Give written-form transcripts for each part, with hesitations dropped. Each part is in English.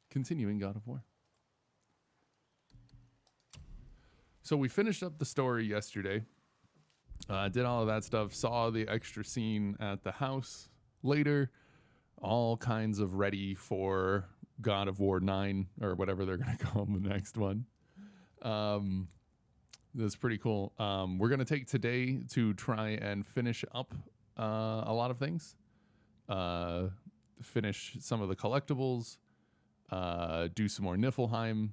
continuing God of War. So we finished up the story yesterday. Did all of that stuff. Saw the extra scene at the house later. All kinds of ready for God of War 9 or whatever they're going to call the next one. That's pretty cool. We're going to take today to try and finish up a lot of things. Finish some of the collectibles. Do some more Niflheim.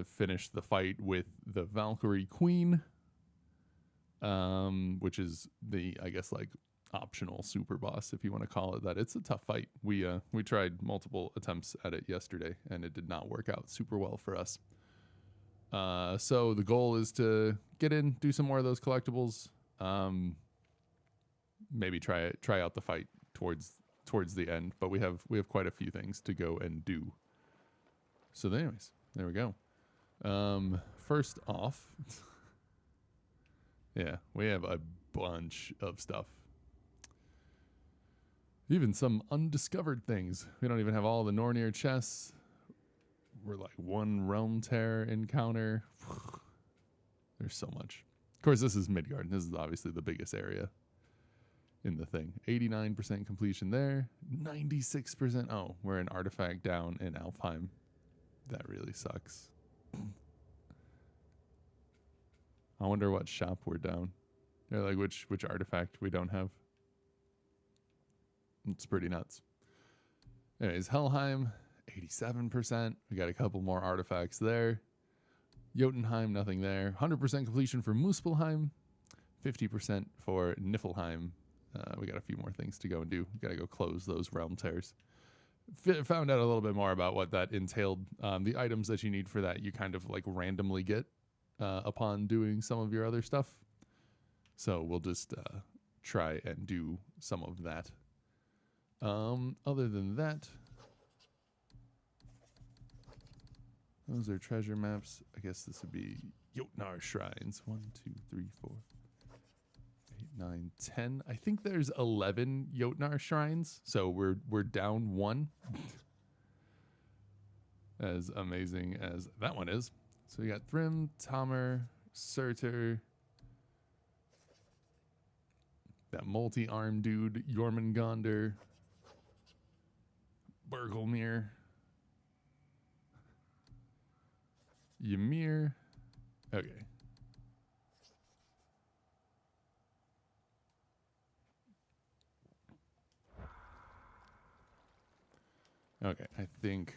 Finish the fight with the Valkyrie Queen. Which is the, I guess, like optional super boss, if you want to call it that. It's a tough fight. We tried multiple attempts at it yesterday, and it did not work out super well for us. So the goal is to get in, do some more of those collectibles. Maybe try out the fight towards the end, but we have quite a few things to go and do. So anyways, there we go. First off, yeah, we have a bunch of stuff. Even some undiscovered things. We don't even have all the Nornir chests. We're like one realm tear encounter. There's so much. Of course, this is Midgard. This is obviously the biggest area in the thing. 89% completion there. 96%. Oh, we're an artifact down in Alfheim. That really sucks. I wonder what shop we're down. Or like which artifact we don't have. It's pretty nuts. Anyways, Helheim, 87%. We got a couple more artifacts there. Jotunheim, nothing there. 100% completion for Muspelheim. 50% for Niflheim. We got a few more things to go and do. We got to go close those realm tears. Found out a little bit more about what that entailed. The items that you need for that, you kind of like randomly get upon doing some of your other stuff. So we'll just try and do some of that. Other than that, those are treasure maps. I guess this would be Jotnar shrines. 1, 2, 3, 4, 8, 9, 10. I think there's 11 Jotnar shrines, so we're down one. As amazing as that one is. So we got Thrym, Tamr, Surtur, that multi-arm dude, Jormungandr, Bergelmir, Ymir. Okay. Okay, I think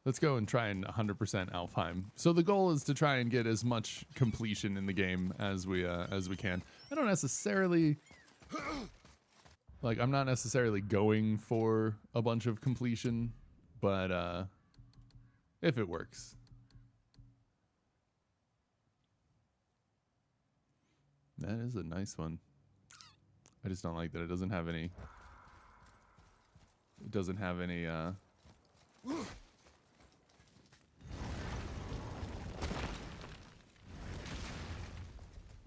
let's go and try and 100% Alfheim. So the goal is to try and get as much completion in the game as we can. I don't necessarily like I'm not necessarily going for a bunch of completion, but if it works. That is a nice one. I just don't like that it doesn't have any. It doesn't have any.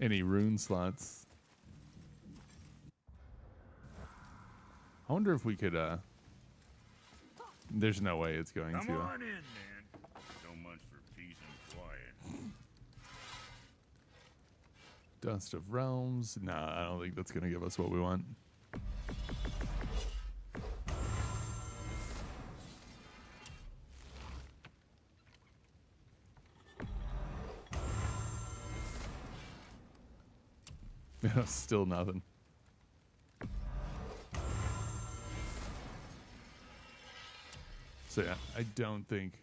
Any rune slots. I wonder if we could. There's no way it's going to. Come on in, man. So much for peace and quiet. Dust of Realms. Nah, I don't think that's going to give us what we want. Yeah, still nothing. So yeah, I don't think.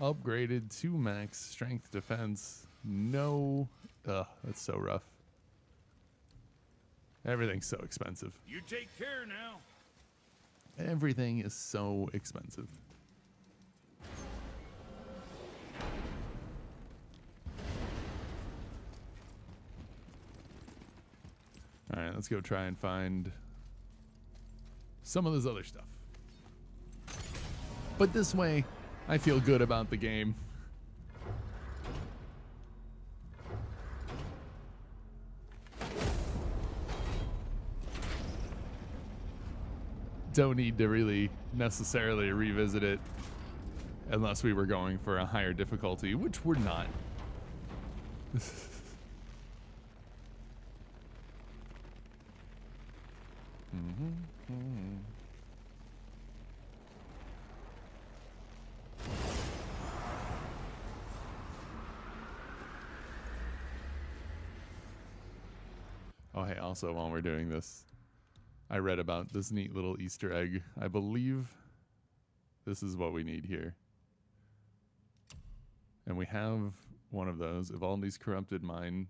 Upgraded to max strength defense. No. Ugh, that's so rough. Everything's so expensive. You take care now. Everything is so expensive. All right, let's go try and find some of this other stuff. But this way, I feel good about the game. don't need to really necessarily revisit it unless we were going for a higher difficulty, which we're not. Oh, hey, also, while we're doing this, I read about this neat little Easter egg. I believe this is what we need here. And we have one of those, Ivaldi's Corrupted Mind.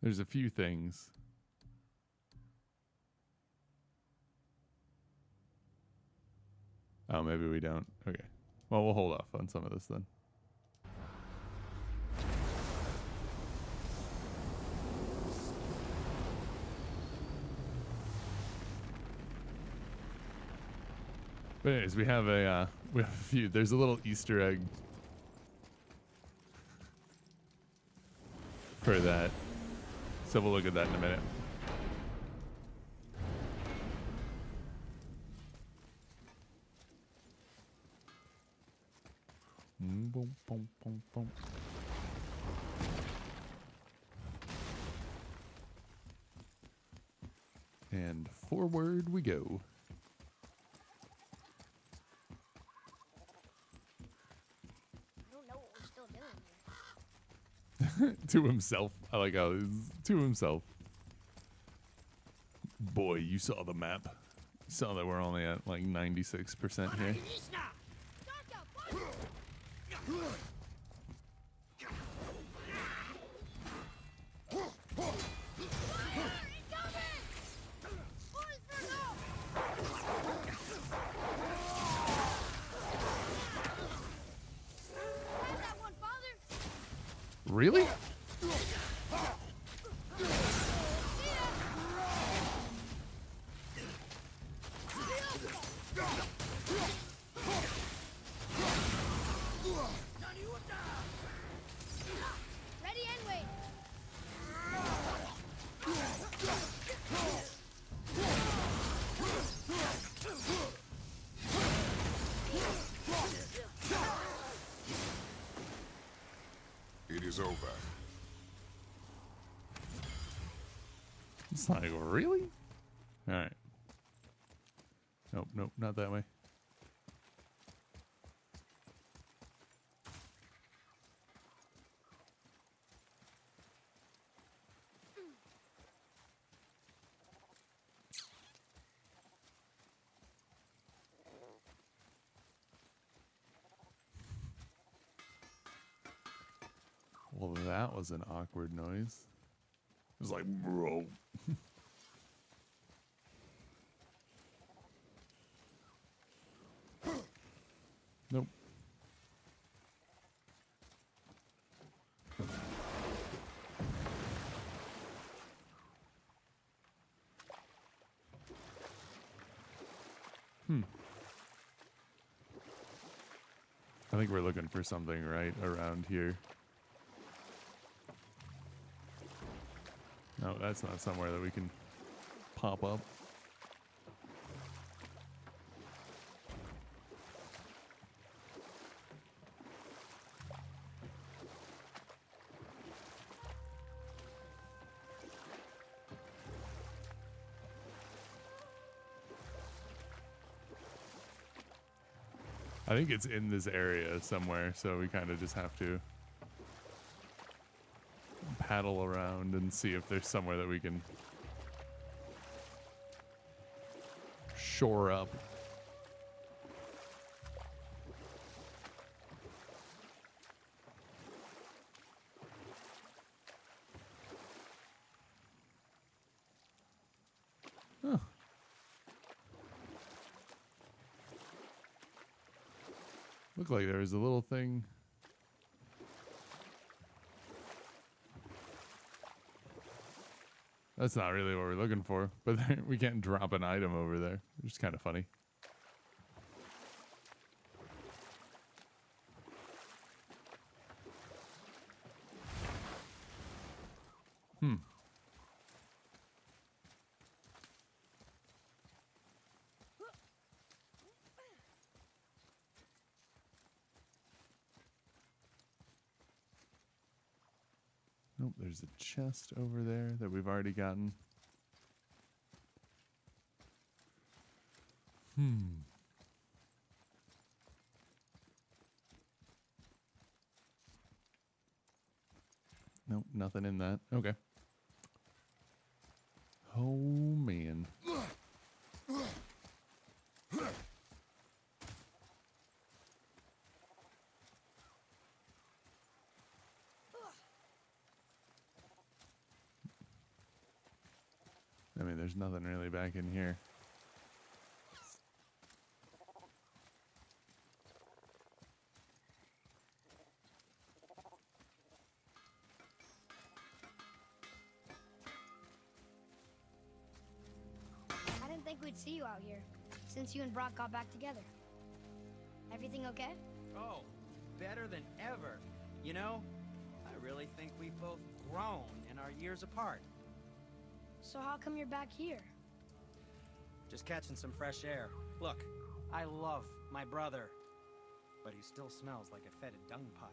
There's a few things. Oh, maybe we don't. Okay. Well, we'll hold off on some of this then. But anyways, we have a few. There's a little Easter egg for that. So we'll look at that in a minute. Boom, boom, boom, boom. And forward we go. I don't know what we're still doing here. To himself. I like how he's to himself. Boy, you saw the map. You saw that we're only at like 96% here. Really? Ready and wait. It is over. It's like, really? Alright. Nope, nope, not that way. Well, that was an awkward noise. It was like, bro. Nope. I think we're looking for something right around here. No, that's not somewhere that we can pop up. I think it's in this area somewhere, so we kind of just have to paddle around and see if there's somewhere that we can shore up. Huh. Looked like there was a little thing. That's not really what we're looking for, but we can't drop an item over there, which is kind of funny. Hmm. Nope, there's a chest over there that we've already gotten. Nope, nothing in that. Okay. Oh, man. I mean, there's nothing really back in here. I didn't think we'd see you out here since you and Brock got back together. Everything okay? Oh, better than ever. You know, I really think we've both grown in our years apart. So how come you're back here? Just catching some fresh air. Look, I love my brother, but he still smells like a fetid dung pile.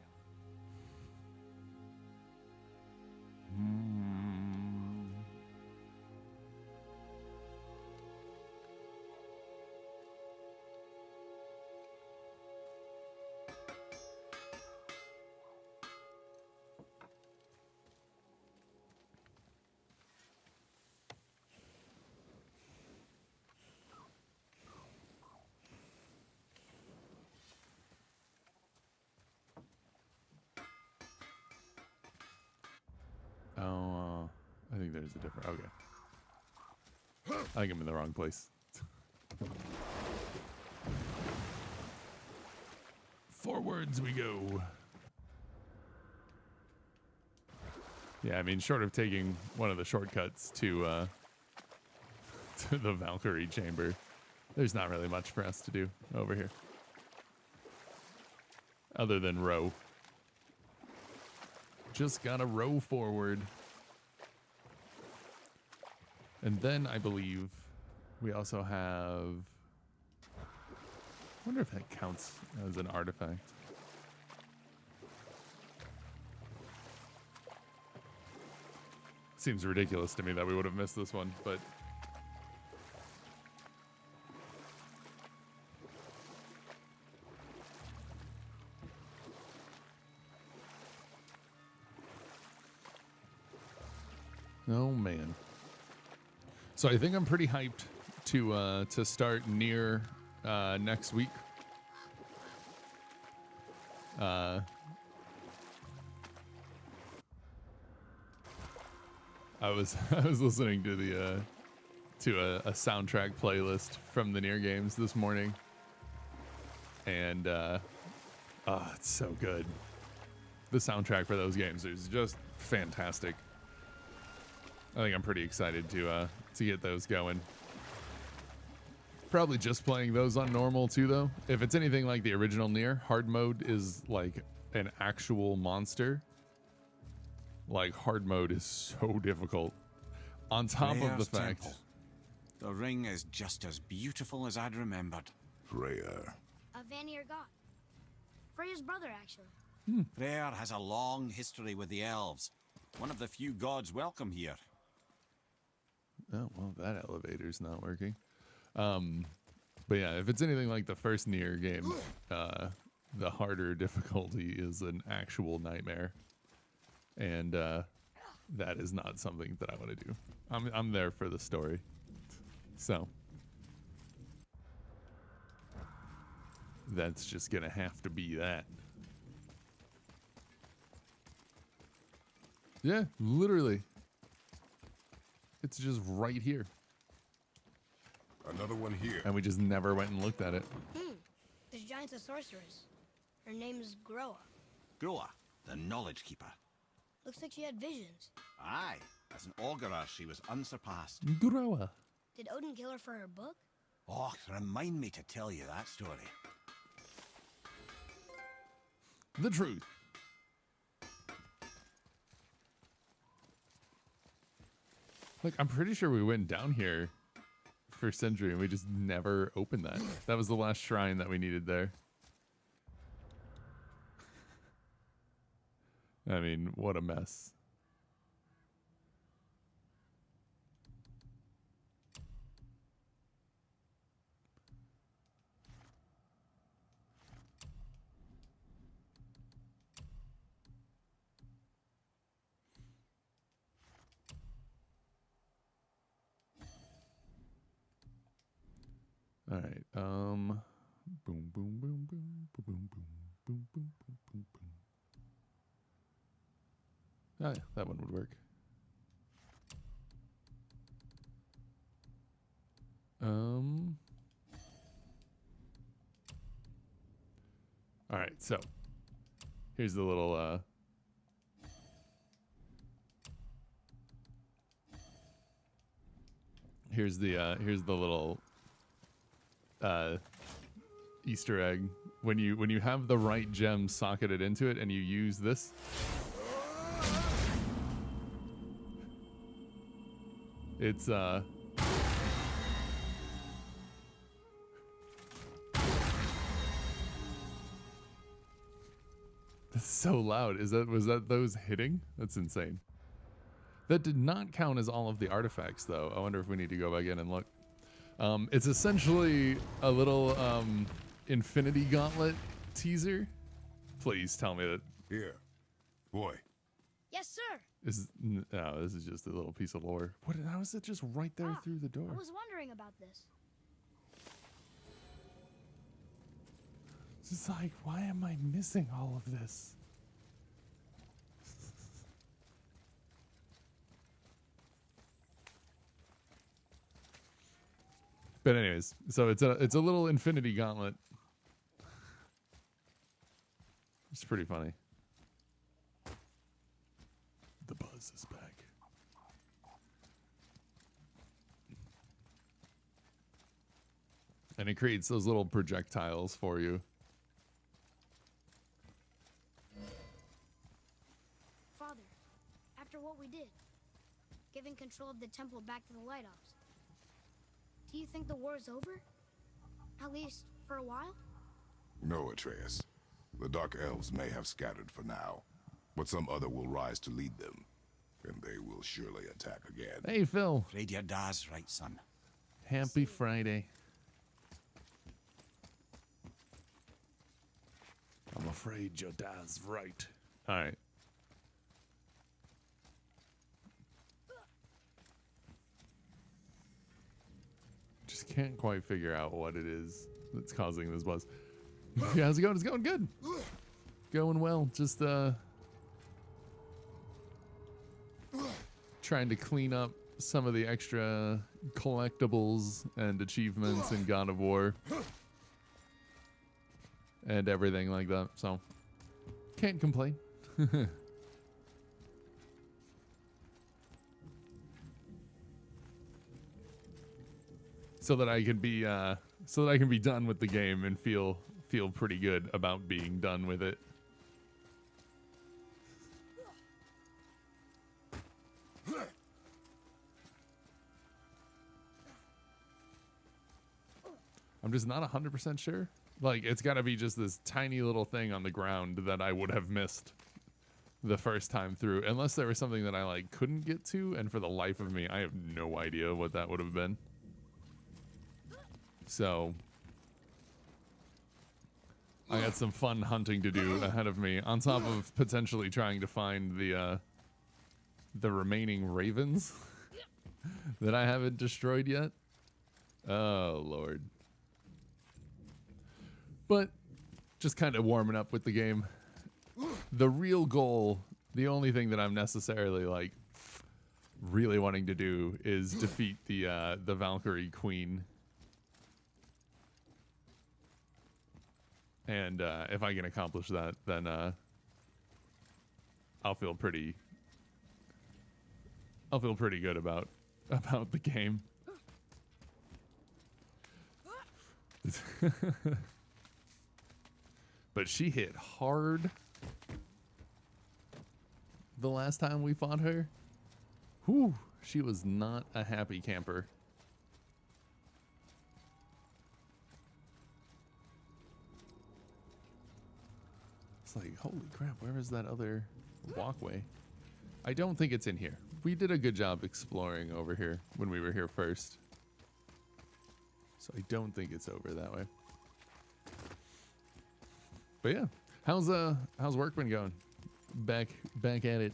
Oh, I think there's a different. Okay. I think I'm in the wrong place. Forwards we go. Yeah, I mean, short of taking one of the shortcuts to the Valkyrie chamber, there's not really much for us to do over here. Other than row. Just gotta row forward. And then I believe we also have... I wonder if that counts as an artifact. Seems ridiculous to me that we would have missed this one, but... Oh, man. So I think I'm pretty hyped to start near next week. I was listening to the a soundtrack playlist from the Nier games this morning, and it's so good. The soundtrack for those games is just fantastic. I think I'm pretty excited to get those going. Probably just playing those on normal too, though. If it's anything like the original Nier, hard mode is like an actual monster. Like, hard mode is so difficult. On top of the Freya's fact... temple. The ring is just as beautiful as I'd remembered. Freya. Vanir God. Freya's brother, actually. Freyr has a long history with the elves. One of the few gods welcome here. Oh, well, that elevator's not working. But yeah, if it's anything like the first Nier game, the harder difficulty is an actual nightmare. And that is not something that I want to do. I'm there for the story. So that's just gonna have to be that. Yeah, literally. It's just right here. Another one here. And we just never went and looked at it. This giant's a sorceress. Her name is Groa. Groa, the knowledge keeper. Looks like she had visions. Aye, as an augurer she was unsurpassed. Groa. Did Odin kill her for her book? Oh, remind me to tell you that story. The truth. Like, I'm pretty sure we went down here for Sentry and we just never opened that. That was the last shrine that we needed there. I mean, what a mess. All right. Boom, boom, boom, boom, boom, boom, boom, boom, boom, boom, boom, boom. Oh, yeah, that one would work. All right, so here's the little here's the little Easter egg. When you have the right gem socketed into it and you use this, it's that's so loud. Was that those hitting? That's insane. That did not count as all of the artifacts though. I wonder if we need to go back in and look. It's essentially a little Infinity Gauntlet teaser. Please tell me that Here. Boy. Yes, sir. no, this is just a little piece of lore. How is it just right there through the door? I was wondering about this. It's just like, why am I missing all of this? But anyways, so it's a little Infinity Gauntlet. It's pretty funny. The buzz is back. And it creates those little projectiles for you. Father, after what we did, giving control of the temple back to the Light Ops, do you think the war is over? At least for a while? No, Atreus. The Dark Elves may have scattered for now, but some other will rise to lead them, and they will surely attack again. Hey, Phil. Afraid your dad's right, son. Happy Friday. I'm afraid your dad's right. All right. Just can't quite figure out what it is that's causing this buzz. Yeah, how's it going? It's going good. Going well. Just trying to clean up some of the extra collectibles and achievements in God of War and everything like that. So can't complain. So that I can be done with the game and feel pretty good about being done with it. I'm just not 100% sure. Like, it's got to be just this tiny little thing on the ground that I would have missed the first time through, unless there was something that I like couldn't get to, and for the life of me, I have no idea what that would have been. So I got some fun hunting to do ahead of me, on top of potentially trying to find the remaining ravens that I haven't destroyed yet. Oh, Lord. But just kind of warming up with the game. The real goal, the only thing that I'm necessarily like really wanting to do is defeat the Valkyrie Queen. And if I can accomplish that, then I'll feel pretty good about the game. But she hit hard the last time we fought her. Whew, She was not a happy camper. It's like, holy crap, where is that other walkway? I don't think it's in here. We did a good job exploring over here when we were here first. So I don't think it's over that way. But yeah, how's work been going? Back at it.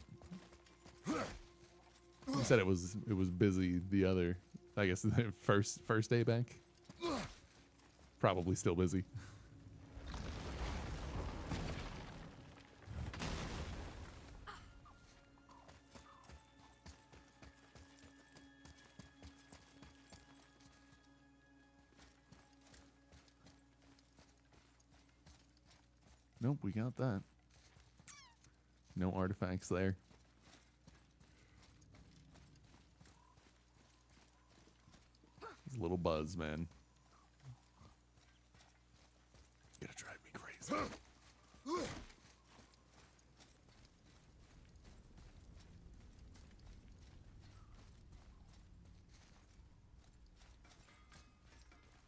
You said it was busy the other, I guess the first day back. Probably still busy. Nope, we got that. No artifacts there. This little buzz, man. Gonna drive me crazy.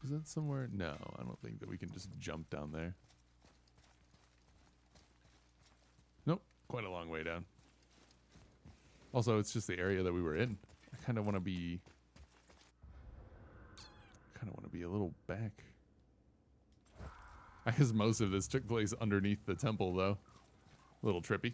Is that somewhere? No, I don't think that we can just jump down there. Nope, quite a long way down. Also, it's just the area that we were in. I kind of want to be a little back. I guess most of this took place underneath the temple, though. A little trippy.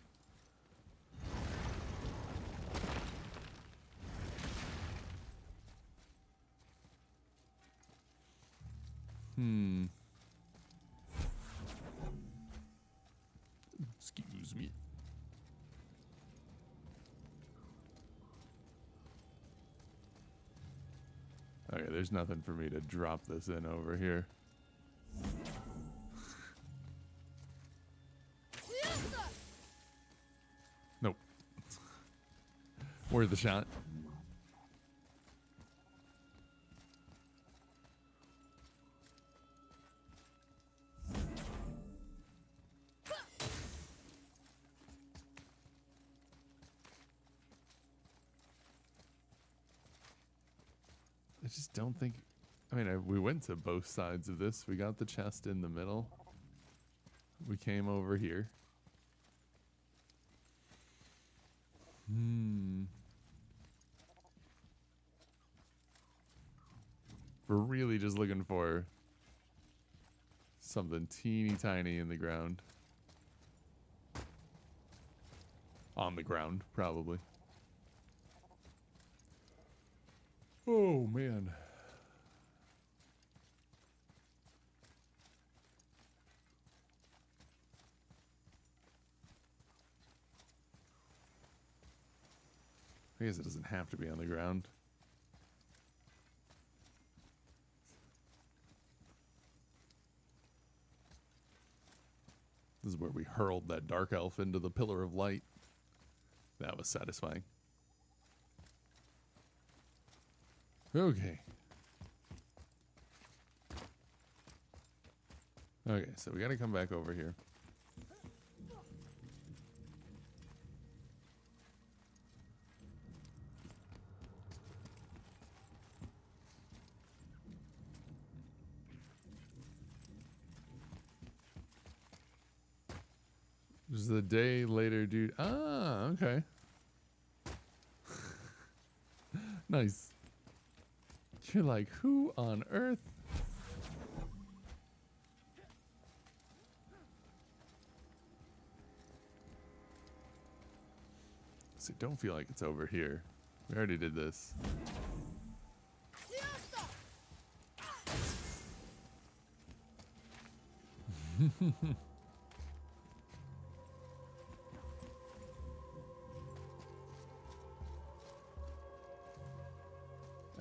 Excuse me. Okay, there's nothing for me to drop this in over here. Nope. Worth the shot. I just don't think. I mean, we went to both sides of this. We got the chest in the middle. We came over here. We're really just looking for something teeny tiny in the ground. On the ground, probably. Oh, man. I guess it doesn't have to be on the ground. This is where we hurled that dark elf into the pillar of light. That was satisfying. Okay. Okay, so we gotta come back over here. Just a day later, dude. Ah, okay. Nice. You're like, who on earth? See, don't feel like it's over here. We already did this.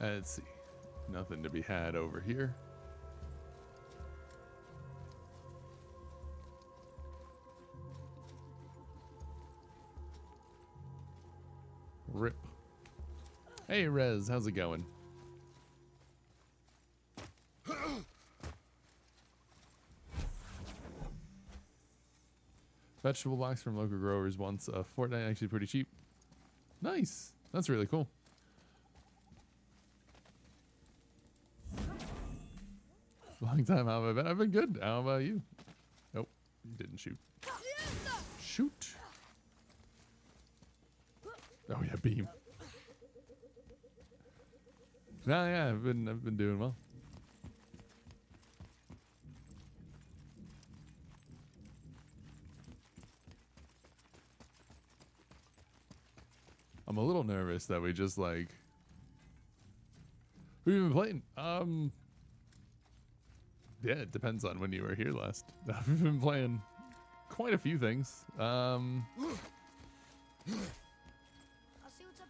Let's see. Nothing to be had over here. Rip. Hey, Rez, how's it going? Vegetable box from local growers once a fortnight, actually pretty cheap. Nice. That's really cool. Long time. How have I been? I've been good. How about you? Nope. You didn't shoot. Shoot. Oh yeah, beam. No, yeah, I've been doing well. I'm a little nervous that we just like we've been playing. Yeah, it depends on when you were here last. We've been playing quite a few things. I'll see what's up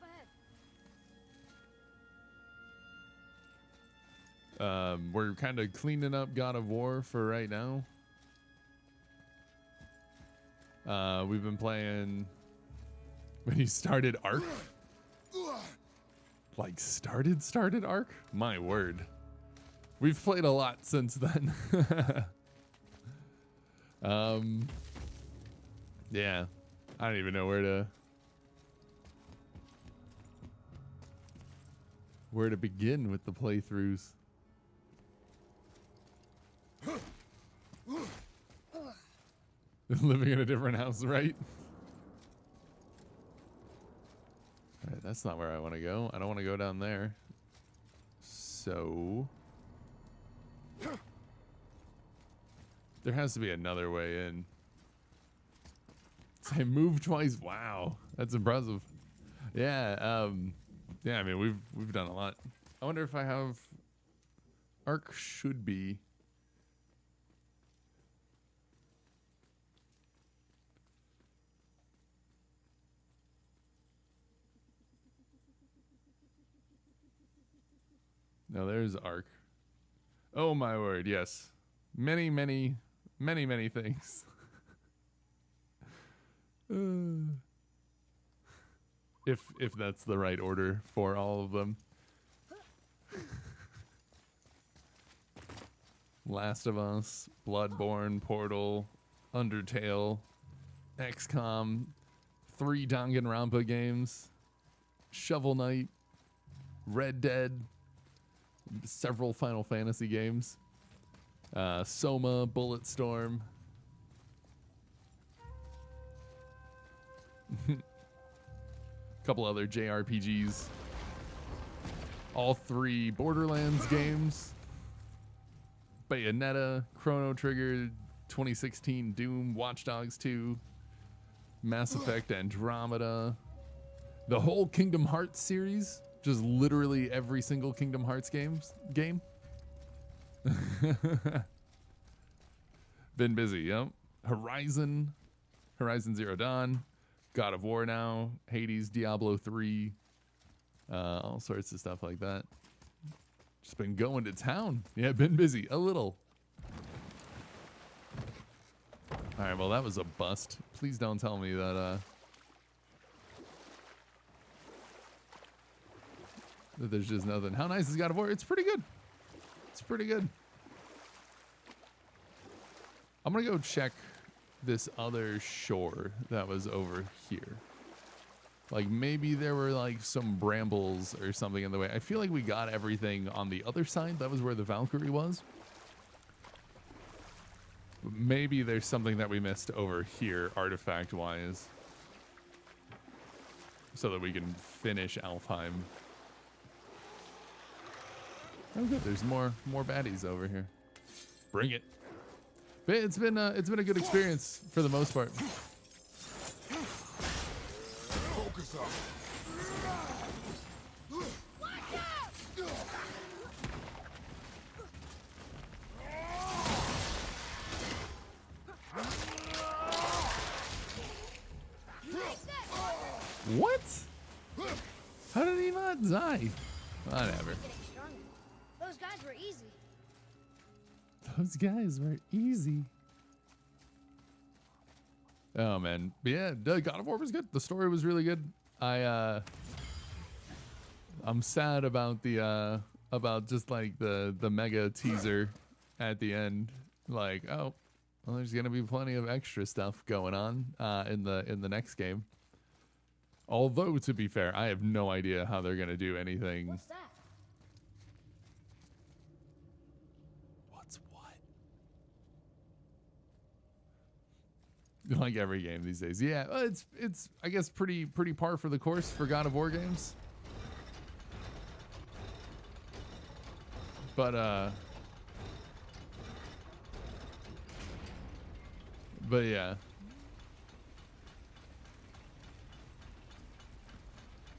ahead. We're kind of cleaning up God of War for right now. We've been playing when he started Ark. Like started Ark? My word. We've played a lot since then. Yeah. I don't even know where to begin with the playthroughs. Living in a different house, right? All right, that's not where I want to go. I don't want to go down there. So there has to be another way in. Say move twice. Wow, that's impressive. Yeah, yeah. I mean, we've done a lot. I wonder if I have. Ark should be. No, there's Ark. Oh my word, yes. Many things. If that's the right order for all of them. Last of Us, Bloodborne, Portal, Undertale, XCOM, 3 Danganronpa games, Shovel Knight, Red Dead, several Final Fantasy games, Soma, Bulletstorm. Couple other JRPGs. All 3 Borderlands games. Bayonetta, Chrono Trigger, 2016 Doom, Watch Dogs 2, Mass Effect Andromeda, the whole Kingdom Hearts series, just literally every single Kingdom Hearts game. Been busy, yep. Horizon Zero Dawn, God of War now, Hades, Diablo 3, all sorts of stuff like that. Just been going to town. Yeah, been busy a little. All right, well, that was a bust. Please don't tell me that that there's just nothing. How nice is God of War? It's pretty good. It's pretty good. I'm gonna go check this other shore that was over here. Like maybe there were like some brambles or something in the way. I feel like we got everything on the other side. That was where the Valkyrie was. But maybe there's something that we missed over here artifact wise. So that we can finish Alfheim. Oh good, there's more baddies over here. Bring it. But it's been a good experience for the most part. Focus up. What? How did he not die? Whatever. Getting stronger. Those guys were easy. Those guys were easy. Oh man, but yeah, God of War was good. The story was really good. I'm sad about the about just like the mega teaser at the end. Like, oh, well, there's gonna be plenty of extra stuff going on in the next game. Although to be fair, I have no idea how they're gonna do anything. What's that? What's like every game these days. Yeah, it's I guess pretty par for the course for God of War games. But yeah.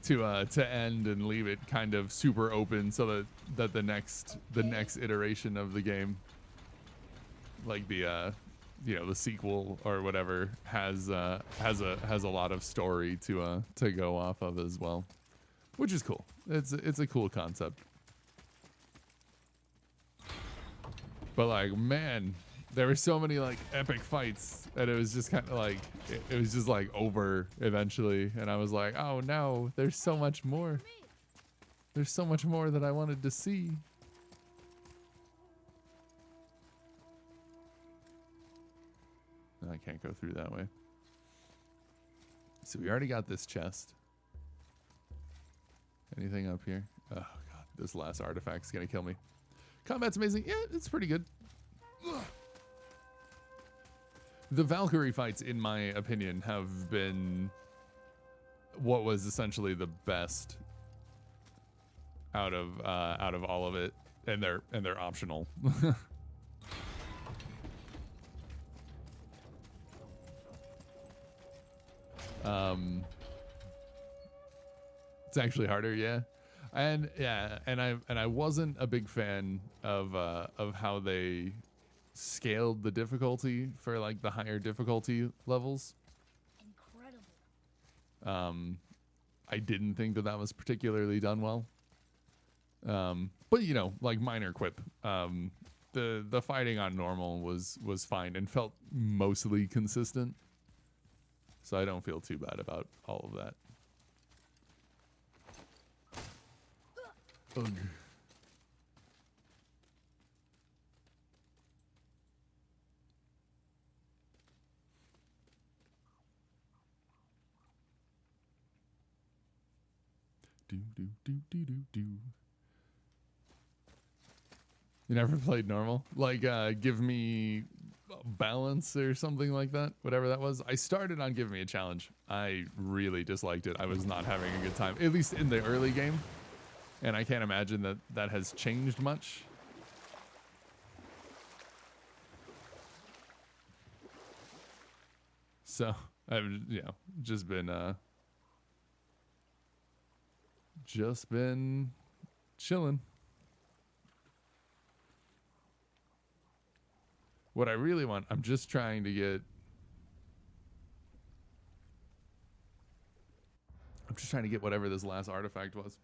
To end and leave it kind of super open so that the next iteration of the game, like the the sequel or whatever, has a lot of story to go off of as well, which is cool. It's a cool concept. But like, man, there were so many like epic fights, and it was just kind of like it was just like over eventually, and I was like, oh no, there's so much more. There's so much more that I wanted to see. I can't go through that way. So we already got this chest. Anything up here? Oh god, this last artifact's gonna kill me. Combat's amazing. Yeah, it's pretty good. The Valkyrie fights, in my opinion, have been what was essentially the best out of all of it, and they're optional. It's actually harder, yeah. And I wasn't a big fan of how they scaled the difficulty for like the higher difficulty levels. Incredible. I didn't think that was particularly done well. But you know, like minor quip. The fighting on normal was fine and felt mostly consistent. So I don't feel too bad about all of that. Ugh. Do. You never played normal? Like, give me balance or something like that? Whatever that was. I started on Give Me a Challenge. I really disliked it. I was not having a good time, at least in the early game. And I can't imagine that has changed much. So I've just been chilling. What I really want, I'm just trying to get whatever this last artifact was.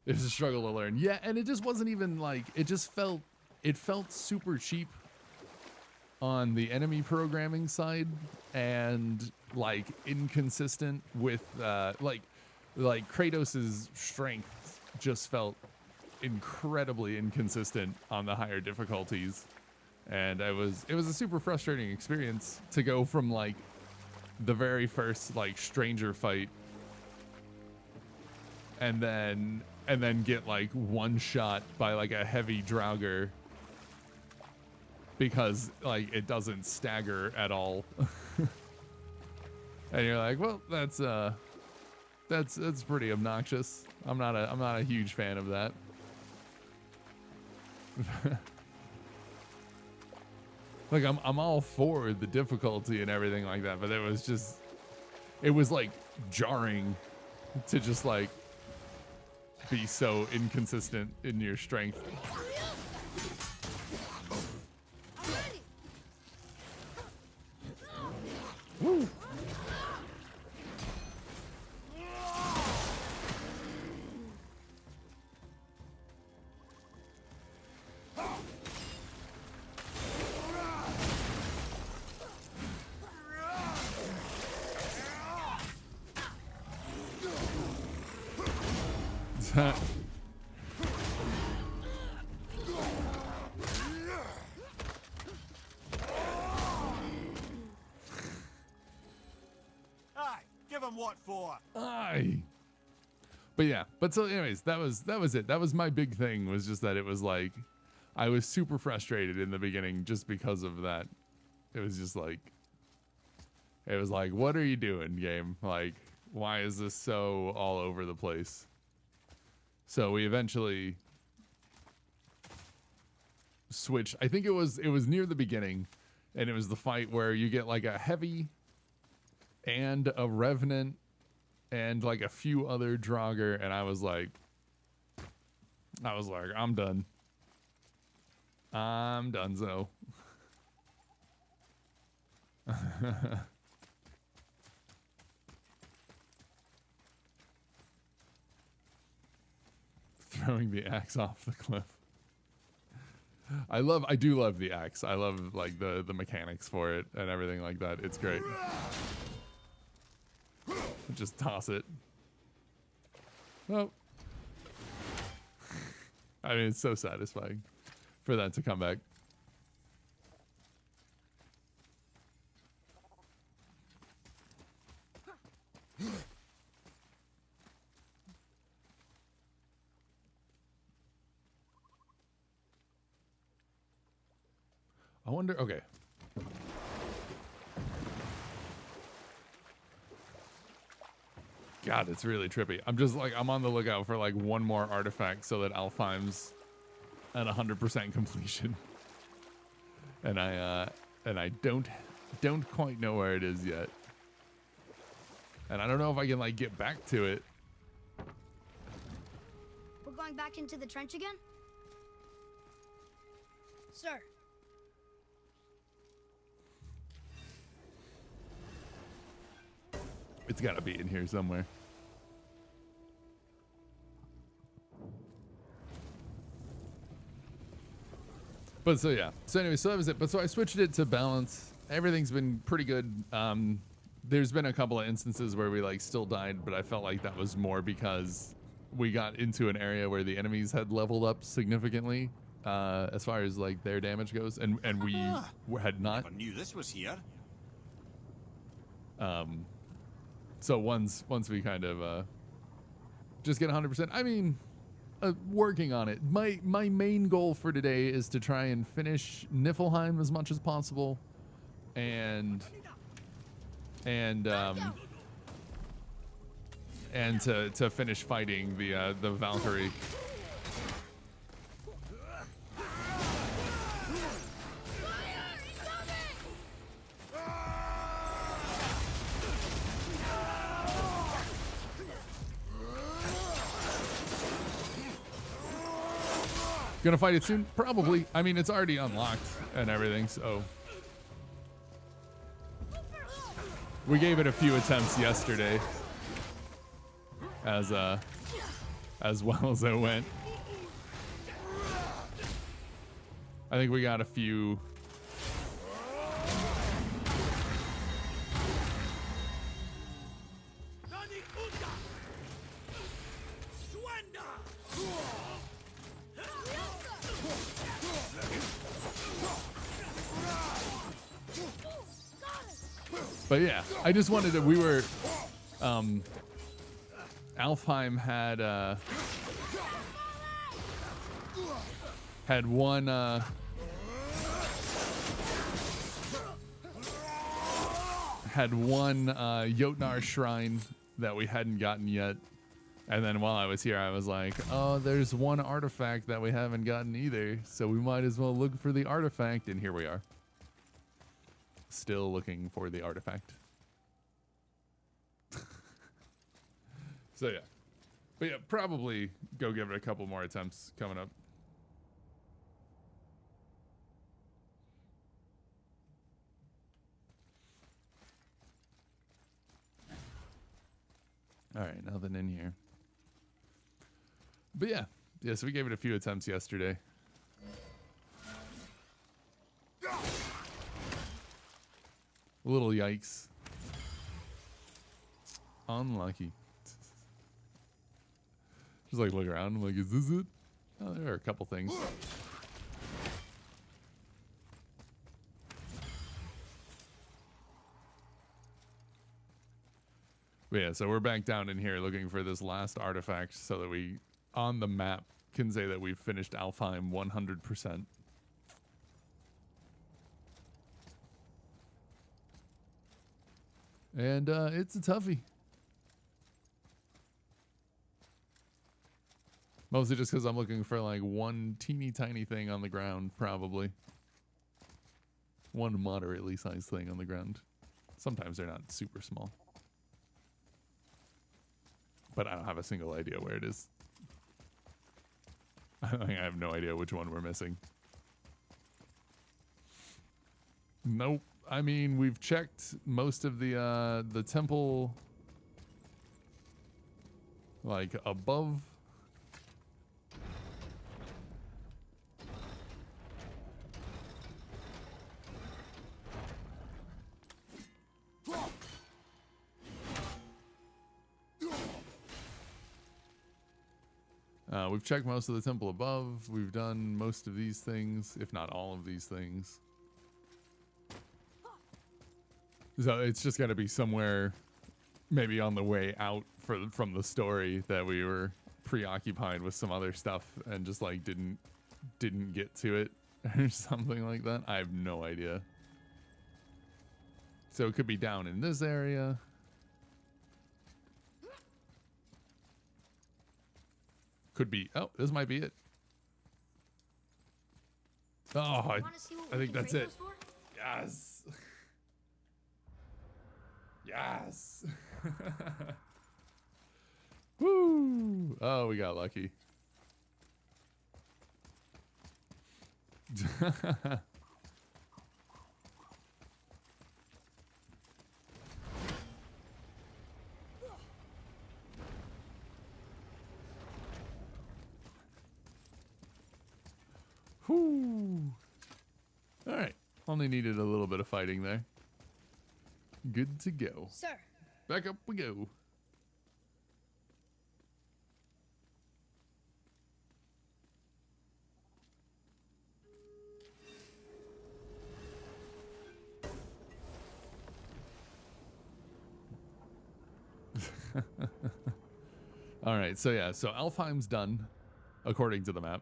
It was a struggle to learn. Yeah, and it just wasn't even like, it felt super cheap on the enemy programming side, and like inconsistent with like Kratos's strength just felt incredibly inconsistent on the higher difficulties. And it was a super frustrating experience to go from like the very first like stranger fight and then get like one shot by like a heavy Draugr because like it doesn't stagger at all. And you're like, well, that's pretty obnoxious. I'm not a huge fan of that. Like I'm all for the difficulty and everything like that, but it was like jarring to just like be so inconsistent in your strength. Woo. Give him what for? Aye. But yeah, so anyways, that was it. That was my big thing, was just that it was like I was super frustrated in the beginning just because of that. It was just like It was like, what are you doing, game? Like, why is this so all over the place? So we eventually switched. I think it was near the beginning, and it was the fight where you get like a heavy and a revenant and like a few other Draugr, and I was like, I'm done. I'm done, so. Throwing the axe off the cliff. I do love the axe. I love like the mechanics for it and everything like that. It's great. Just toss it. Oh. I mean, it's so satisfying for that to come back. I wonder, okay. God, it's really trippy. I'm just like, I'm on the lookout for like one more artifact so that Alfheim's at 100% completion. And I don't quite know where it is yet. And I don't know if I can like get back to it. We're going back into the trench again? Sir. It's gotta be in here somewhere. But so yeah. So anyway, so that was it. But so I switched it to balance. Everything's been pretty good. There's been a couple of instances where we like still died, but I felt like that was more because we got into an area where the enemies had leveled up significantly as far as like their damage goes, and we had not. Never knew this was here. So once we kind of just get 100%, I mean, working on it. My main goal for today is to try and finish Niflheim as much as possible, and to finish fighting the Valkyrie. Gonna fight it soon? Probably. I mean, it's already unlocked and everything, so. We gave it a few attempts yesterday. As well as it went. I think we got a few. But yeah, I just wanted to, we were, Alfheim had one, Jotnar shrine that we hadn't gotten yet. And then while I was here, I was like, oh, there's one artifact that we haven't gotten either. So we might as well look for the artifact. And here we are. Still looking for the artifact. So yeah. But yeah, probably go give it a couple more attempts coming up. All right, nothing in here. But yeah. Yeah, so we gave it a few attempts yesterday. A little yikes. Unlucky. Just like look around. I'm like, is this it? Oh, there are a couple things. But yeah, so we're back down in here looking for this last artifact so that we, on the map, can say that we've finished Alfheim 100%. And it's a toughie. Mostly just because I'm looking for like one teeny tiny thing on the ground, probably. One moderately sized thing on the ground. Sometimes they're not super small. But I don't have a single idea where it is. I have no idea which one we're missing. Nope. I mean, we've checked most of the temple, like above. We've checked most of the temple above. We've done most of these things, if not all of these things. So it's just got to be somewhere, maybe on the way out from the story, that we were preoccupied with some other stuff and just like didn't get to it or something like that. I have no idea. So it could be down in this area. Could be. Oh, this might be it. Oh, I think that's it. Yes. Yes. Woo. Oh, we got lucky. Whoo. All right. Only needed a little bit of fighting there. Good to go. Sir, Back up we go. All right, so yeah, so Alfheim's done, according to the map.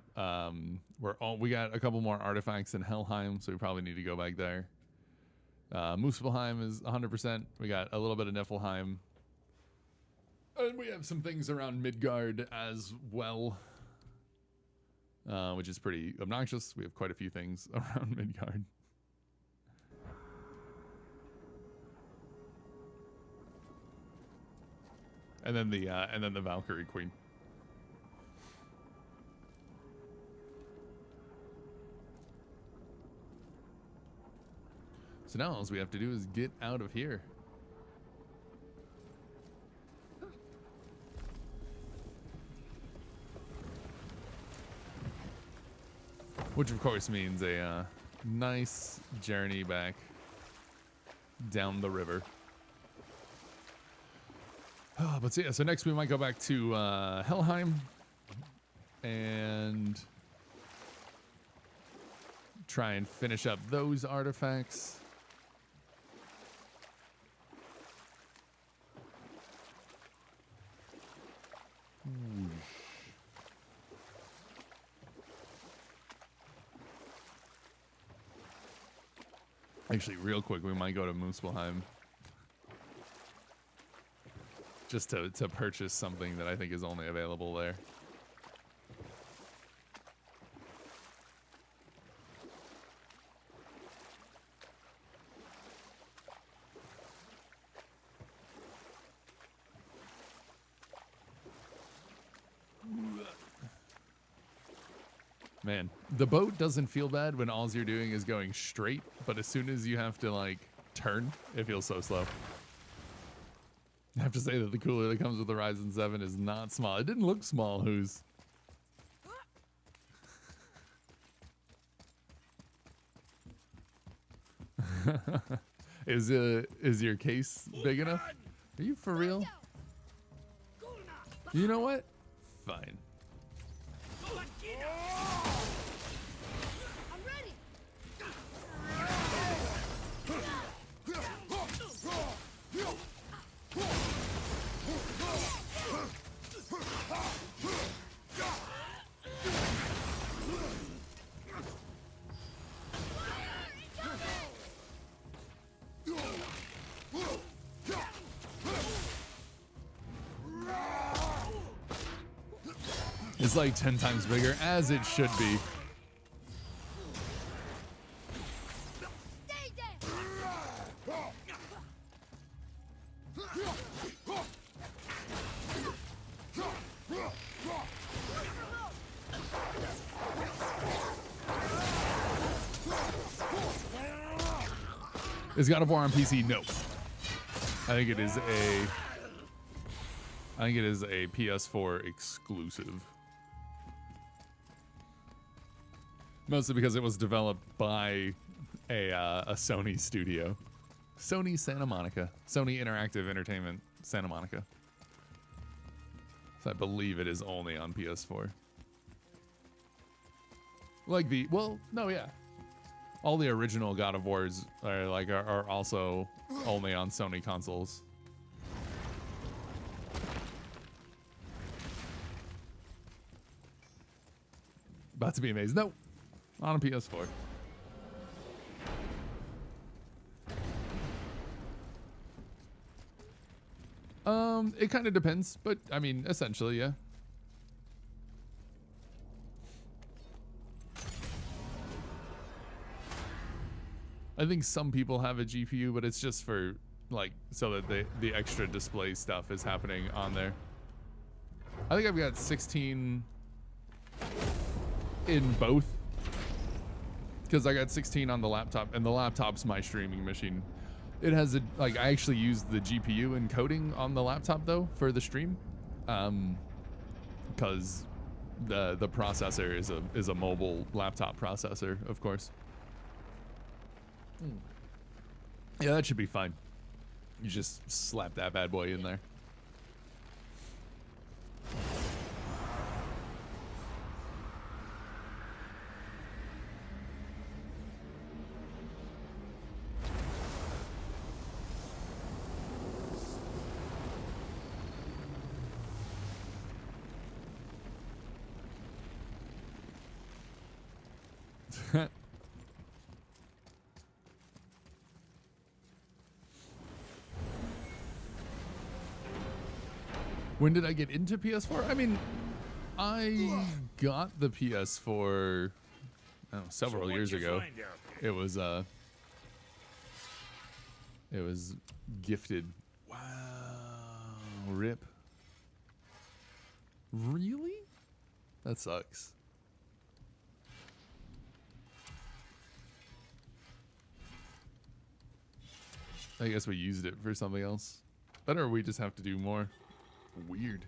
We got a couple more artifacts in Helheim, so we probably need to go back there. Muspelheim is 100%. We got a little bit of Niflheim. And we have some things around Midgard as well, which is pretty obnoxious. We have quite a few things around Midgard. And then the Valkyrie Queen. So now all we have to do is get out of here. Which of course means a nice journey back down the river. But so yeah, so next we might go back to Helheim and try and finish up those artifacts. Actually, real quick, we might go to Muspelheim just to purchase something that I think is only available there. Man, the boat doesn't feel bad when all you're doing is going straight, but as soon as you have to, like, turn, it feels so slow. I have to say that the cooler that comes with the Ryzen 7 is not small. It didn't look small, who's... Is your case big enough? Are you for real? You know what? Fine. I'm ready. is like 10 times bigger, as it should be. Stay there! Is God of War on PC? No. I think it is a PS4 exclusive. Mostly because it was developed by a Sony studio. Sony Santa Monica. Sony Interactive Entertainment Santa Monica. So I believe it is only on PS4. Like all the original God of Wars are also only on Sony consoles. About to be amazed. No, on a PS4. It kind of depends, but I mean, essentially, yeah. I think some people have a GPU, but it's just for like so that the extra display stuff is happening on there. I think I've got 16 in both because I got 16 on the laptop, and the laptop's my streaming machine. It has I actually use the GPU encoding on the laptop though for the stream, because the processor is a mobile laptop processor, of course. Yeah, that should be fine. You just slap that bad boy in there. When did I get into PS4? I mean, I got the PS4 several years ago. It was gifted. Wow, rip. Really? That sucks. I guess we used it for something else. Or we just have to do more. Weird.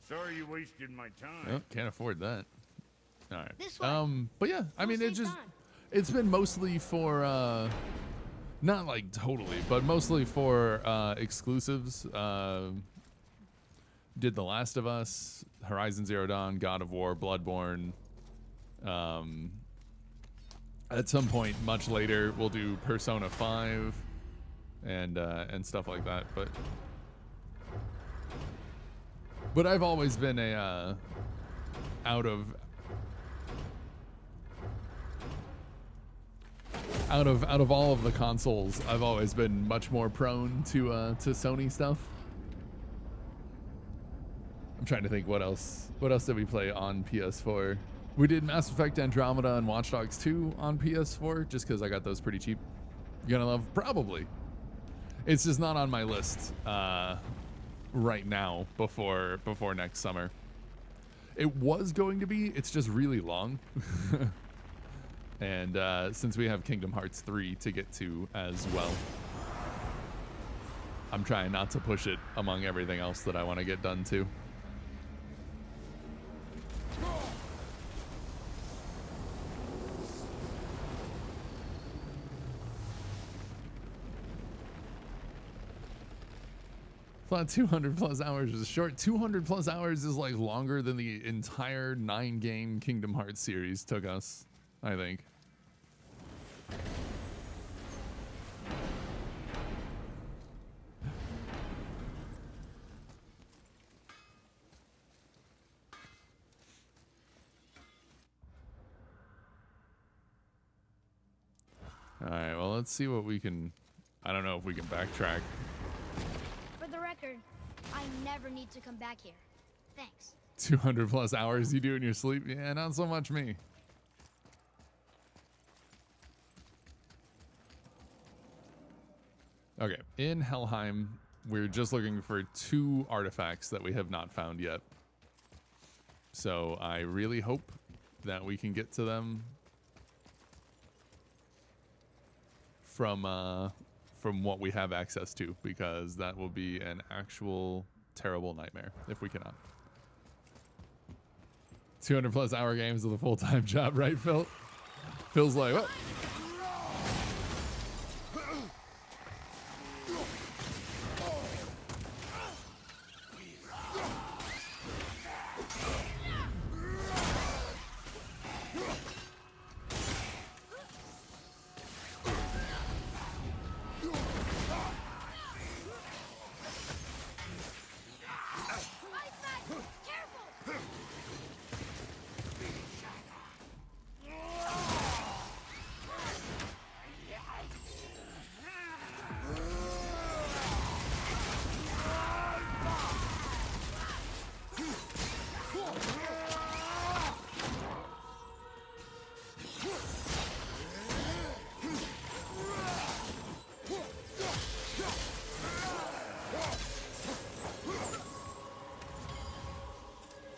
Sorry you wasted my time. Oh, can't afford that. All right. This way. But yeah, I mean, We'll save time. it's been mostly for not like totally, but mostly for exclusives. Did The Last of Us, Horizon Zero Dawn, God of War, Bloodborne. At some point, much later, we'll do Persona 5 and stuff like that. But I've always been a out of all of the consoles, I've always been much more prone to Sony stuff. I'm trying to think what else did we play on PS4. We did Mass Effect Andromeda and Watch Dogs 2 on PS4 just because I got those pretty cheap. Gonna love? Probably. It's just not on my list right now before next summer. It was going to be. It's just really long. And since we have Kingdom Hearts 3 to get to as well, I'm trying not to push it among everything else that I want to get done too. Thought 200 plus hours is short. 200 plus hours is like longer than the entire 9-game Kingdom Hearts series took us, I think. All right, well, let's see what we can... I don't know if we can backtrack. For the record, I never need to come back here. Thanks. 200 plus hours you do in your sleep? Yeah, not so much me. Okay, in Helheim, we're just looking for 2 artifacts that we have not found yet. So I really hope that we can get to them from what we have access to, because that will be an actual terrible nightmare if we cannot. 200 plus hour games with a full-time job, right, Phil? Feels like, well,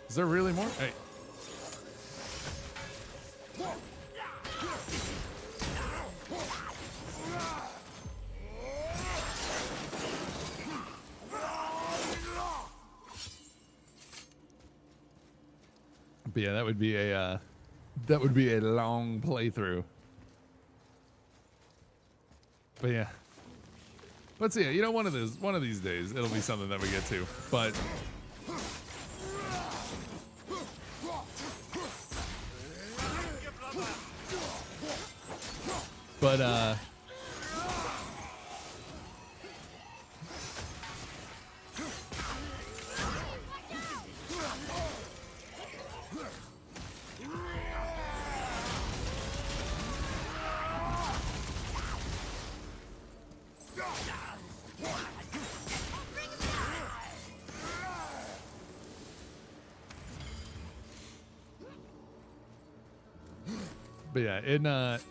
is there really more? Hey. But yeah, that would be a long playthrough. But yeah, let's see. You know, one of these days, it'll be something that we get to. But But yeah,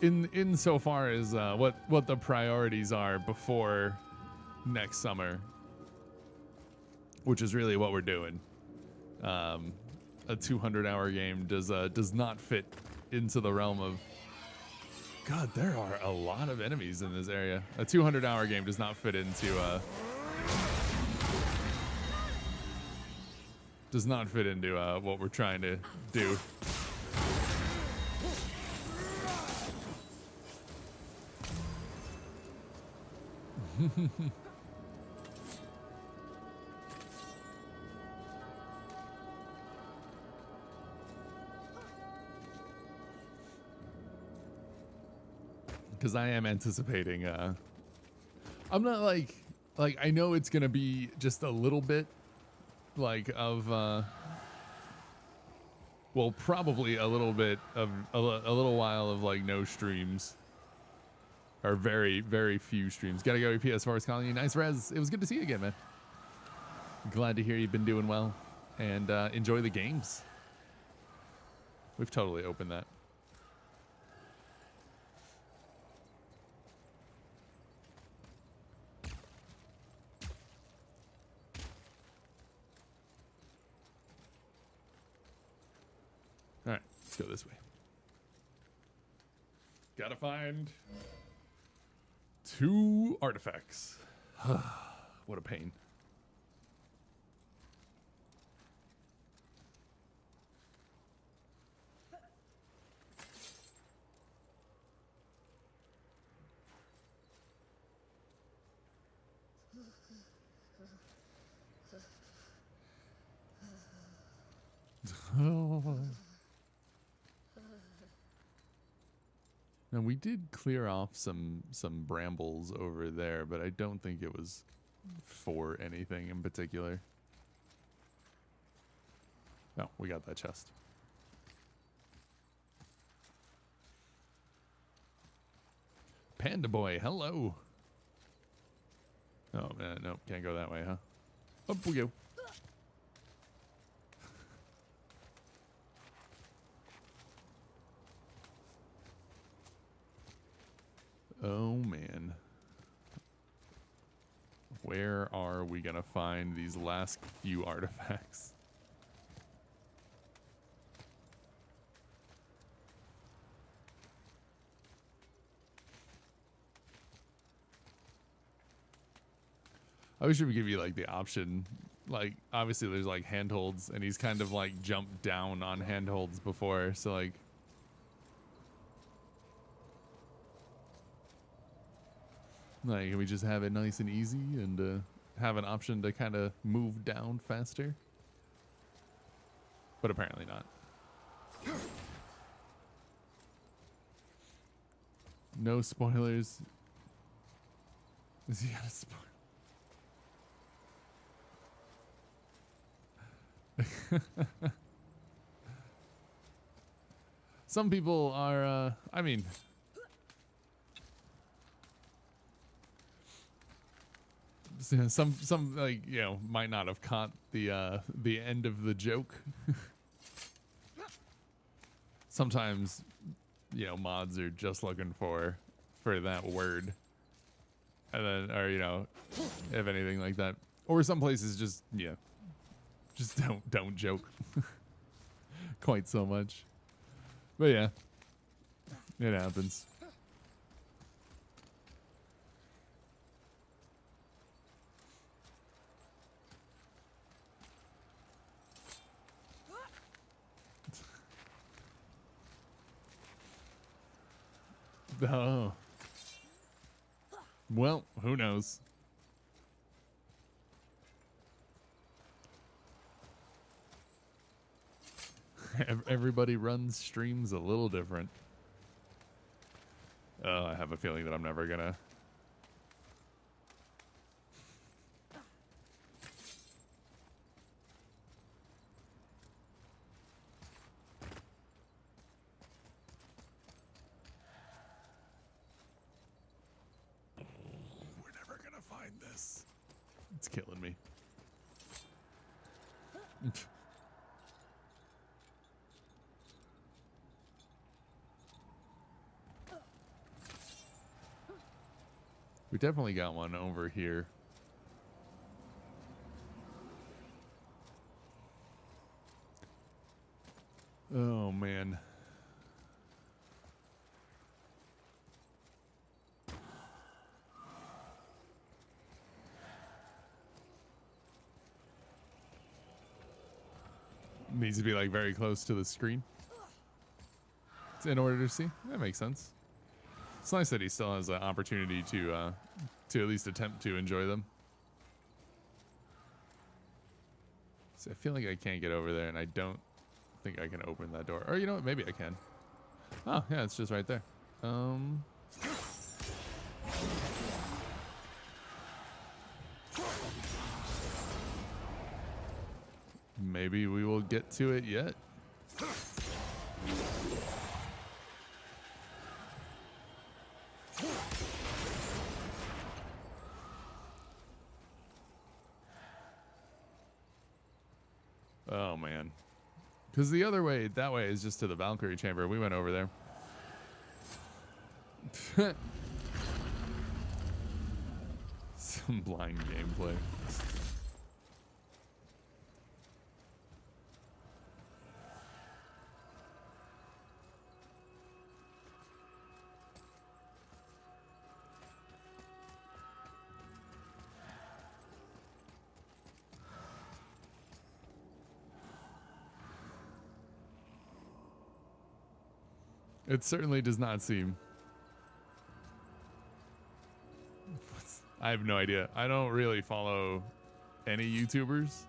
in so far as what the priorities are before next summer, which is really what we're doing. A 200-hour game does not fit into the realm of. God, there are a lot of enemies in this area. A 200-hour game does not fit into what we're trying to do. Because I am anticipating I'm not like I know it's gonna be just a little bit like of well, probably a little bit of a little while of like no streams. Or very, very few streams. Gotta go, PS4 is calling you. Nice, Rez. It was good to see you again, man. Glad to hear you've been doing well. And enjoy the games. We've totally opened that. Alright, let's go this way. Gotta find 2 artifacts. What a pain. Now we did clear off some brambles over there, but I don't think it was for anything in particular. No, we got that chest. Panda Boy, hello. Oh, man, nope, can't go that way, huh? Up we go. Oh, man. Where are we going to find these last few artifacts? I wish it would give you like the option. Like, obviously there's like handholds, and he's kind of like jumped down on handholds before, so like can we just have it nice and easy and have an option to kind of move down faster? But apparently not. No spoilers. Is he got a spoiler? Some people are, I mean, some like, you know, might not have caught the end of the joke. Sometimes, you know, mods are just looking for that word, and then, or, you know, if anything like that, or some places just, yeah, just don't joke quite so much. But yeah, it happens. Oh. Well, who knows? Everybody runs streams a little different. I have a feeling that I'm never gonna. We're never gonna find this. It's killing me. We definitely got one over here. Oh, man. Needs to be like very close to the screen in order to see. That makes sense. It's nice that he still has an opportunity to at least attempt to enjoy them. So I feel like I can't get over there, and I don't think I can open that door. Or you know what? Maybe I can. Oh yeah, it's just right there. Maybe we will get to it yet. Oh, man. Because the other way, that way is just to the Valkyrie chamber. We went over there. Some blind gameplay. It certainly does not seem. I have no idea. I don't really follow any YouTubers,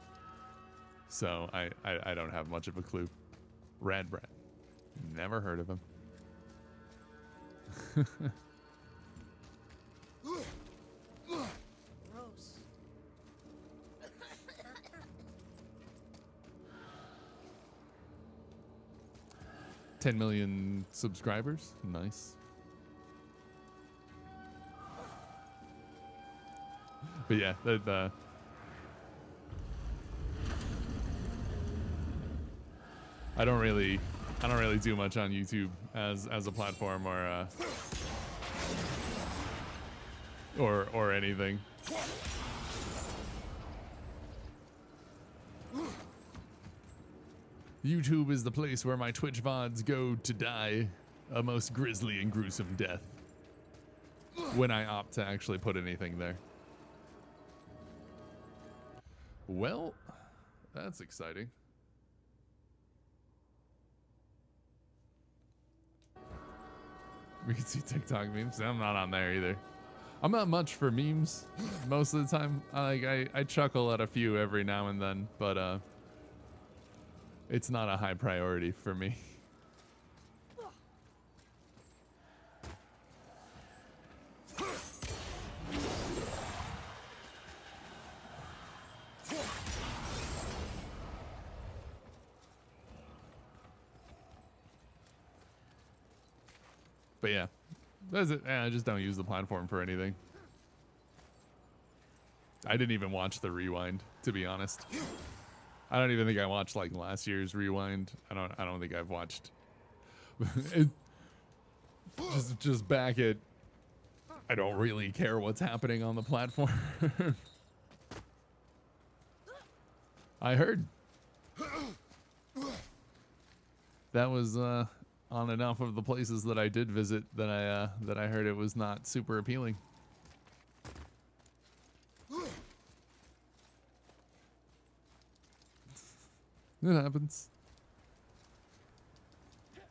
so I don't have much of a clue. Rad Brad. Never heard of him. Gross. 10 million subscribers. Nice. But yeah, I don't really do much on YouTube as a platform or anything. YouTube is the place where my Twitch VODs go to die a most grisly and gruesome death when I opt to actually put anything there. Well, that's exciting. We can see TikTok memes. I'm not on there either. I'm not much for memes most of the time. I chuckle at a few every now and then, but it's not a high priority for me. But yeah, that's it. I just don't use the platform for anything. I didn't even watch the rewind, to be honest. I don't even think I watched like last year's rewind. I don't think I've watched it. Just back at, I don't really care what's happening on the platform. I heard that was on enough of the places that I did visit that I heard it was not super appealing. It happens.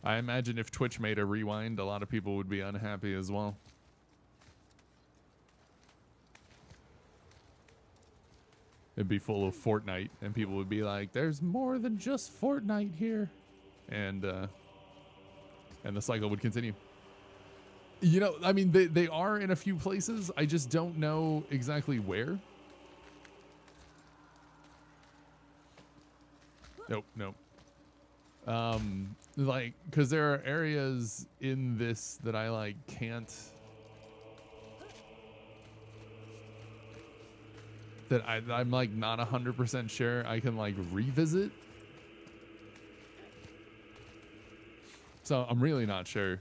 I imagine if Twitch made a rewind, a lot of people would be unhappy as well. It'd be full of Fortnite, and people would be like, "There's more than just Fortnite here," and the cycle would continue. You know, I mean, they are in a few places. I just don't know exactly where. Nope. Like, because there are areas in this that I like can't, that I'm like not 100% sure I can like revisit. So I'm really not sure.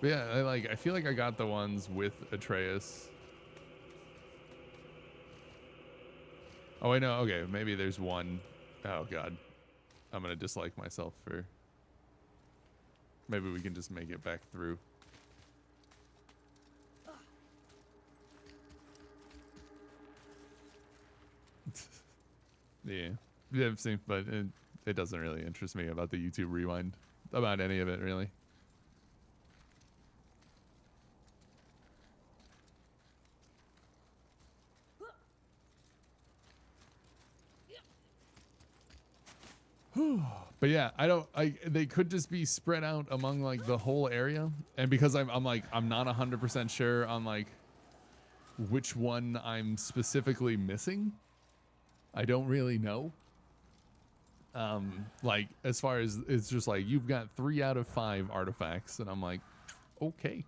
But yeah, I feel like I got the ones with Atreus. Oh, I know. Okay, maybe there's one. Oh god, I'm gonna dislike myself for. Maybe we can just make it back through. Yeah, I've seen, but it doesn't really interest me about the YouTube rewind, about any of it really. But yeah, they could just be spread out among like the whole area, and because I'm not 100% sure on like which one I'm specifically missing. I don't really know. Like as far as it's just like you've got 3 out of 5 artifacts, and I'm like, okay.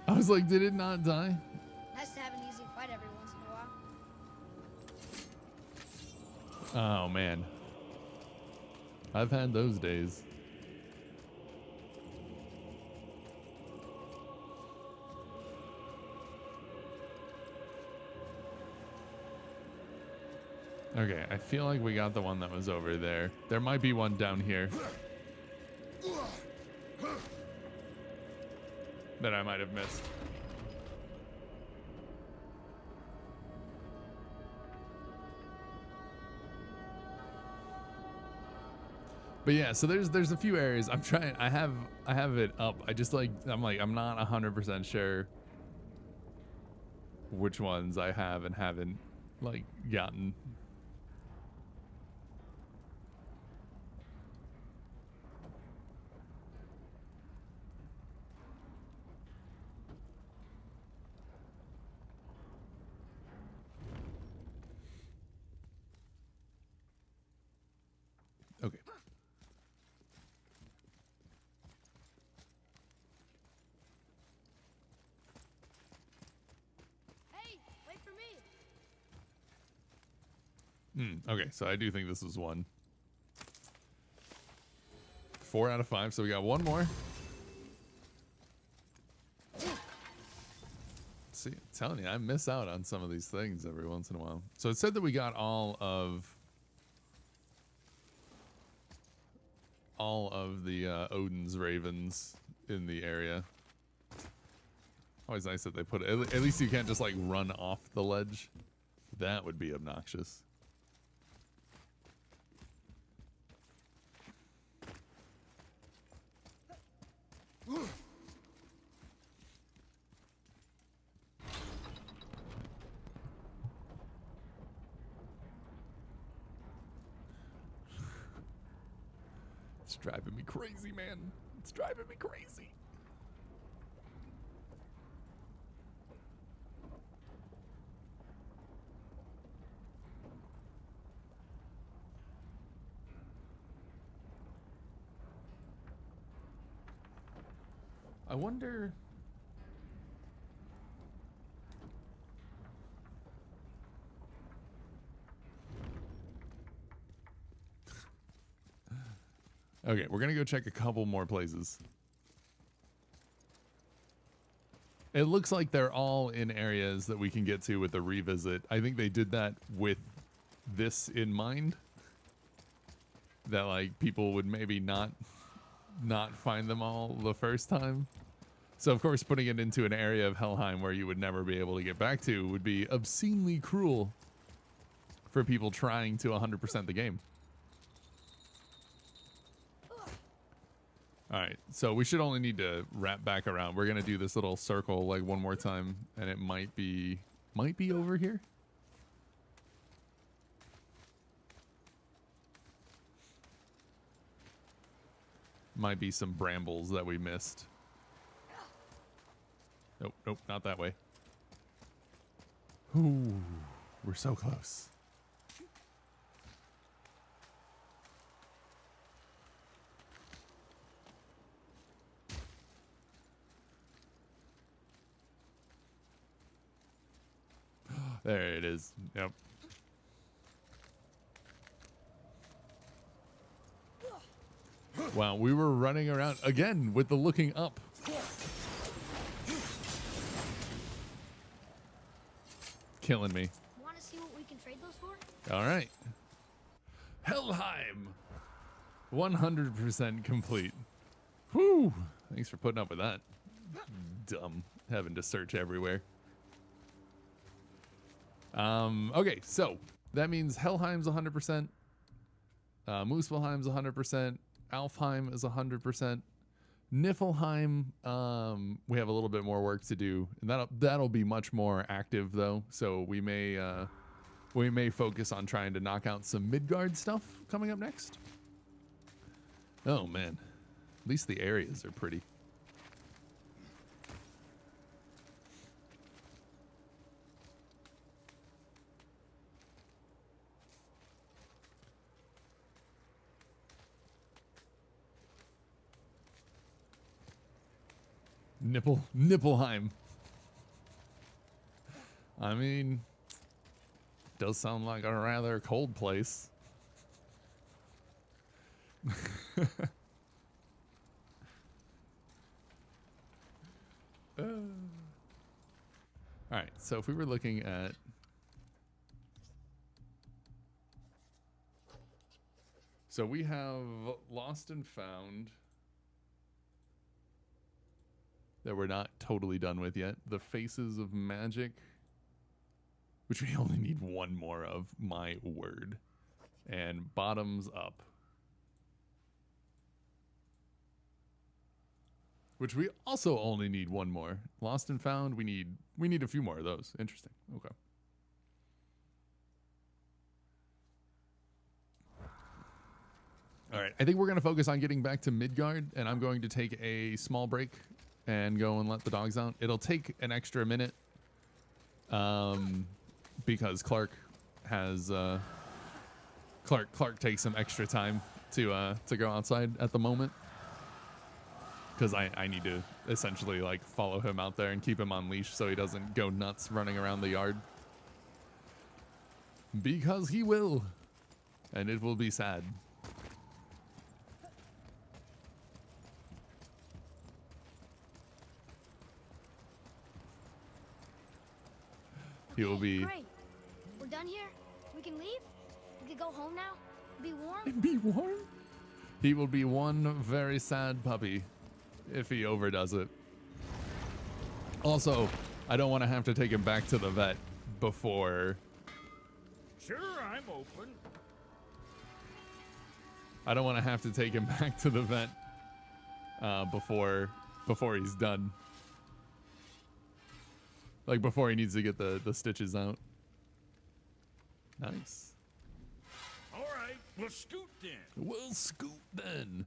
I was like, did it not die? Nice to have an easy fight every once in a while. Oh man, I've had those days. Okay, I feel like we got the one that was over there. There might be one down here that I might have missed. But yeah, so there's a few areas I'm trying. I have it up. I'm not 100% sure which ones I have and haven't like gotten. Okay. Hey, wait for me. Okay, so I do think this is one. 4 out of 5, so we got one more. See, I'm telling you, I miss out on some of these things every once in a while. So it said that we got all of the Odin's ravens in the area. Always nice that they put it. At least you can't just like run off the ledge. That would be obnoxious. It's driving me crazy, man. It's driving me crazy. I wonder. Okay, we're gonna go check a couple more places. It looks like they're all in areas that we can get to with the revisit. I think they did that with this in mind. That like people would maybe not find them all the first time. So of course putting it into an area of Helheim where you would never be able to get back to would be obscenely cruel for people trying to 100% the game. All right, so we should only need to wrap back around. We're gonna do this little circle like one more time, and it might be over here. Might be some brambles that we missed. Nope, nope, not that way. Ooh, we're so close. There it is. Yep. Wow, we were running around again with the looking up. Killing me. Want to see what we can trade those for? All right. Helheim. 100% complete. Whew. Thanks for putting up with that. Dumb. Having to search everywhere. Okay, so that means Helheim's 100%. Muspelheim's 100%. Alfheim is 100%. Niflheim, we have a little bit more work to do, and that'll be much more active though. So we may focus on trying to knock out some Midgard stuff coming up next. Oh man, at least the areas are pretty. Niflheim. I mean, does sound like a rather cold place. All right, so if we were looking at so we have Lost and Found that we're not totally done with yet. The Faces of Magic, which we only need one more of, my word. And Bottoms Up. which we also only need one more. Lost and found, we need a few more of those. Interesting. Okay. All right, I think we're going to focus on getting back to Midgard, and I'm going to take a small break and go and let the dogs out. It'll take an extra minute because Clark has Clark takes some extra time to go outside at the moment, because I need to essentially like follow him out there and keep him on leash so he doesn't go nuts running around the yard, because he will, and it will be sad. He will be. Great. We're done here. We can leave. We can go home now. Be warm. Be warm? He will be one very sad puppy if he overdoes it. Also, I don't want to have to take him back to the vet before. Sure, I'm open. I don't want to have to take him back to the vet before he's done. Like before he needs to get the stitches out. Nice. All right, we'll scoot then. We'll scoot then.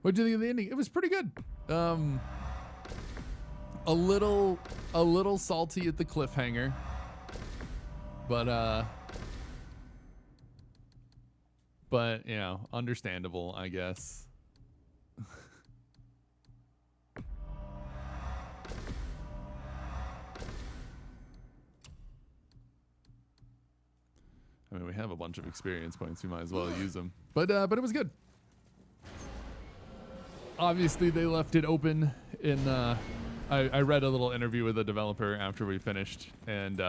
What did you think of the ending? It was pretty good. A little salty at the cliffhanger, but you know, understandable, I guess. I mean, we have a bunch of experience points. We might as well use them. But it was good. Obviously, they left it open in. I read a little interview with the developer after we finished, and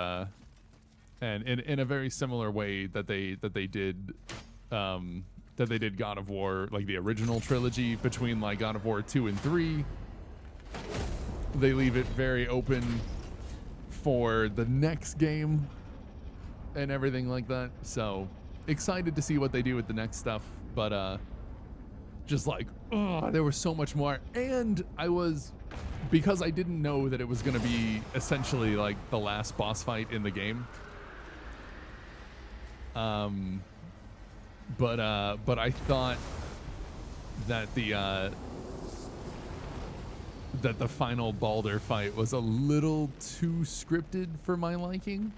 in a very similar way that they did God of War, like the original trilogy, between like God of War 2 and 3. They leave it very open for the next game and everything like that. So excited to see what they do with the next stuff, but just like, oh, there was so much more. And because I didn't know that it was going to be essentially like the last boss fight in the game. But I thought that the final Baldur fight was a little too scripted for my liking.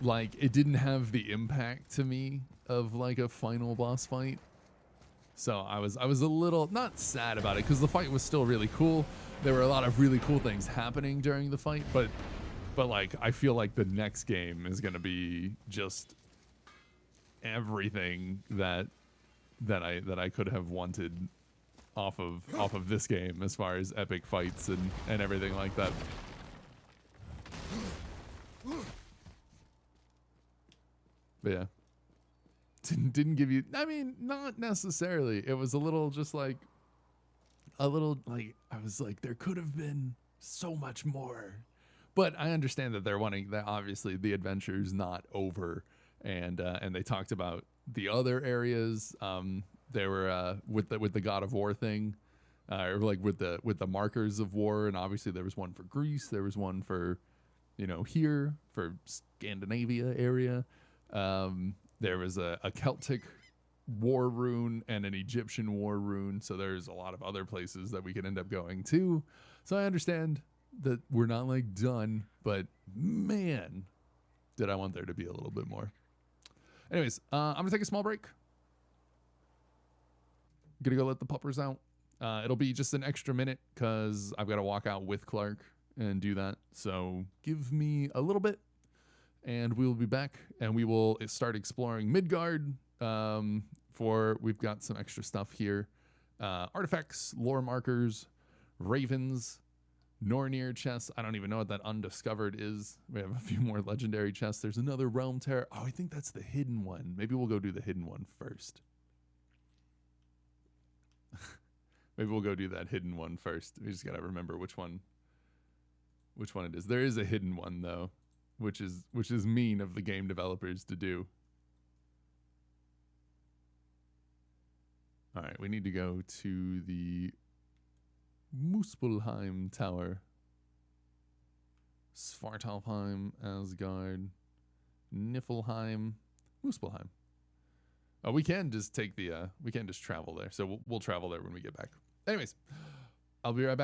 Like, it didn't have the impact to me of like a final boss fight. So I was a little not sad about it, because the fight was still really cool. There were a lot of really cool things happening during the fight, but like I feel like the next game is gonna be just everything that I could have wanted off of this game as far as epic fights and everything like that. But yeah. Didn't give you, I mean, not necessarily. It was a little I was like, there could have been so much more. But I understand that they're wanting that. Obviously the adventure's not over, and they talked about the other areas. They were with the God of War thing, or like with the markers of war, and obviously there was one for Greece, there was one for, you know, here for Scandinavia area. There was a Celtic war rune and an Egyptian war rune, so there's a lot of other places that we could end up going to. So I understand that we're not like done, but man, did I want there to be a little bit more. Anyways, I'm gonna take a small break. Gonna go let the puppers out. It'll be just an extra minute because I've got to walk out with Clark and do that. So give me a little bit, and we will be back, and we will start exploring Midgard. We've got some extra stuff here. Artifacts, lore markers, ravens, Nornir chests. I don't even know what that undiscovered is. We have a few more legendary chests. There's another Realm Tear. Oh, I think that's the hidden one. Maybe we'll go do the hidden one first. Maybe we'll go do that hidden one first. We just gotta remember which one it is. There is a hidden one though, which is mean of the game developers to do. All right, we need to go to the Muspelheim Tower. Svartalfheim, Asgard, Niflheim, Muspelheim. Oh, we can just take the we can just travel there. So we'll travel there when we get back. Anyways, I'll be right back.